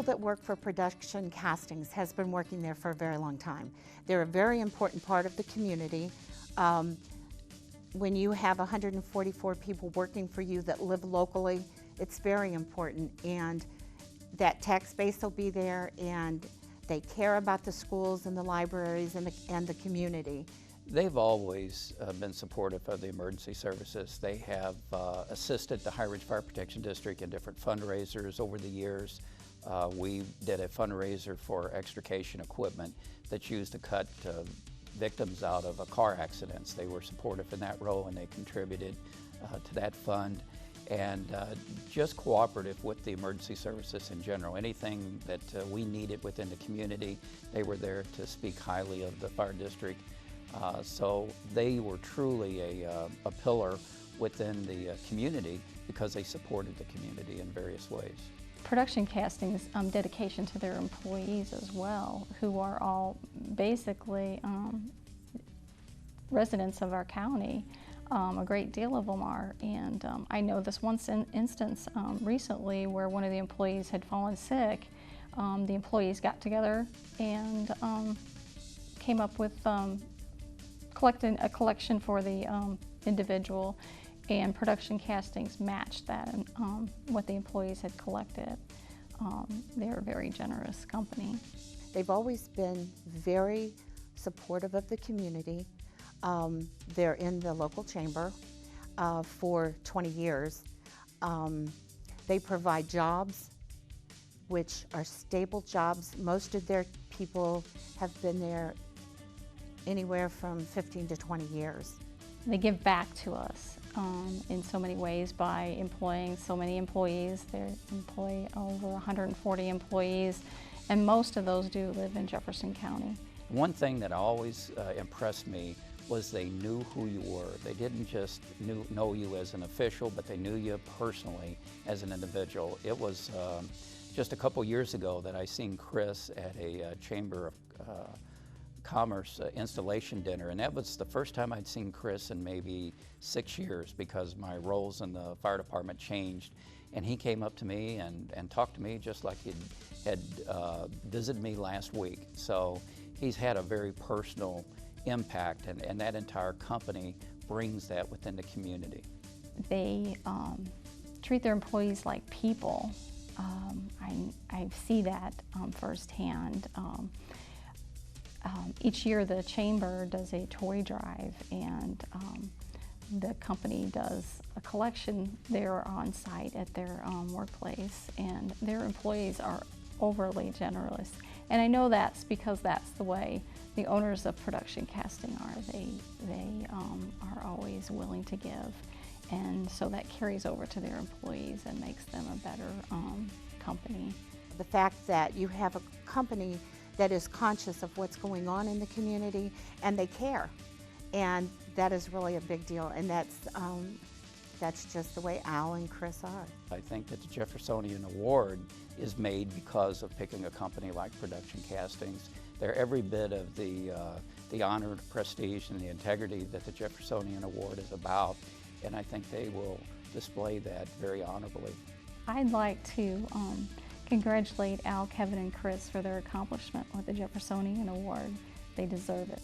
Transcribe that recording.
people that work for Production Castings has been working there for a very long time. They're a very important part of the community. When you have 144 people working for you that live locally, it's very important, and that tax base will be there, and they care about the schools and the libraries and the community. They've always been supportive of the emergency services. They have assisted the High Ridge Fire Protection District in different fundraisers over the years. We did a fundraiser for extrication equipment that's used to cut victims out of car accidents. They were supportive in that role, and they contributed to that fund. And just cooperative with the emergency services in general. Anything that we needed within the community, they were there to speak highly of the fire district. So they were truly a pillar within the community because they supported the community in various ways. Production Castings' dedication to their employees as well, who are all basically residents of our county. A great deal of them are, and I know this one instance recently where one of the employees had fallen sick. The employees got together and came up with a collection for the individual, and Production Castings matched that and what the employees had collected. They're a very generous company. They've always been very supportive of the community. They're in the local chamber for 20 years. They provide jobs, which are stable jobs. Most of their people have been there anywhere from 15 to 20 years. They give back to us in so many ways by employing so many employees. They employ over 140 employees, and most of those do live in Jefferson County. One thing that always impressed me was they knew who you were. They didn't just know you as an official, but they knew you personally as an individual. It was just a couple years ago that I seen Chris at a Chamber of Commerce installation dinner, and that was the first time I'd seen Chris in maybe 6 years because my roles in the fire department changed. And he came up to me and talked to me just like he had visited me last week. So he's had a very personal impact, and that entire company brings that within the community. They treat their employees like people. I see that firsthand. Each year the chamber does a toy drive, and the company does a collection there on site at their workplace, and their employees are overly generous. And I know that's because that's the way the owners of Production Casting are. They are always willing to give, and so that carries over to their employees and makes them a better company. The fact that you have a company that is conscious of what's going on in the community, and they care, and that is really a big deal, and that's just the way Al and Chris are. I think that the Jeffersonian Award is made because of picking a company like Production Castings. They're every bit of the honor, the prestige, and the integrity that the Jeffersonian Award is about, and I think they will display that very honorably. I'd like to congratulate Al, Kevin, and Chris for their accomplishment with the Jeffersonian Award. They deserve it.